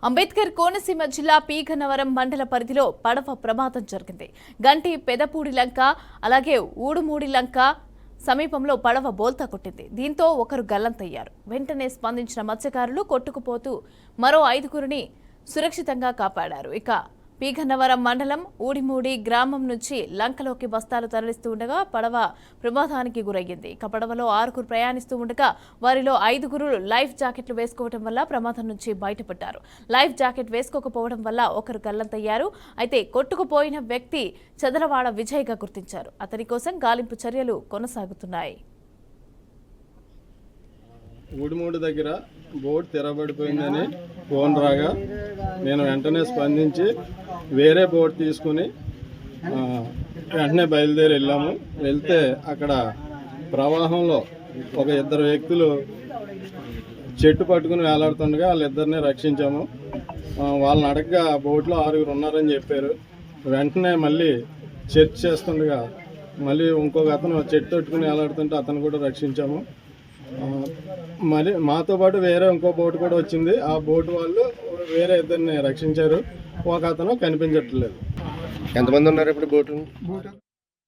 అంబేద్కర్ కోనసీమ జిల్లా పి గన్నవరం మండల పరిధిలో పడవ ప్రమాదం జరిగింది. గంటి పెదపూడి లంక అలాగే ఊడుమూడి లంక సమీపంలో పడవ బోల్తా కొట్టింది. దీంతో ఒకరు గల్లంతయ్యారు. వెంటనే స్పందించిన మత్స్యకారులు కొట్టుకుపోతూ మరో 5గురిని సురక్షితంగా కాపాడారు. ఇక పి గన్నవరం మండలం ఊడిమూడి గ్రామం నుంచి లంకలోకి బస్తాలు తరలిస్తూ ఉండగా పడవ ప్రమాదానికి గురయ్యింది. ఇక పడవలో 6గురు ప్రయాణిస్తూ ఉండగా వారిలో 5గురు లైఫ్ జాకెట్లు వేసుకోవడం వల్ల ప్రమాదం నుంచి బయటపడ్డారు. లైఫ్ జాకెట్ వేసుకోకపోవడం వల్ల ఒకరు గల్లంతయ్యారు. అయితే కొట్టుకుపోయిన వ్యక్తి చదలవాడ విజయ్గా గుర్తించారు. అతని కోసం గాలింపు చర్యలు కొనసాగుతున్నాయి. ఊడిమూడి దగ్గర బోట్ తిరబడిపోయిందని ఫోన్ రాగా నేను వెంటనే స్పందించి వేరే బోట్ తీసుకుని వెంటనే బయలుదేరి వెళ్తే అక్కడ ప్రవాహంలో ఒక 2 వ్యక్తులు చెట్టు పట్టుకుని వేలాడుతుండగా వాళ్ళిద్దరిని రక్షించాము. వాళ్ళని అడగగా బోట్లో 6గురు ఉన్నారని చెప్పారు. వెంటనే మళ్ళీ సెర్చ్ చేస్తుండగా మళ్ళీ ఇంకొక అతను చెట్టు పట్టుకుని వేలాడుతుంటే అతను కూడా రక్షించాము. మరి మాతో పాటు వేరే ఇంకో బోట్ కూడా వచ్చింది. ఆ బోట్ వాళ్ళు వేరే 2ని రక్షించారు. ఒక అతను కనిపించట్లేదు. ఎంతమంది ఉన్నారు ఇప్పుడు బోటు?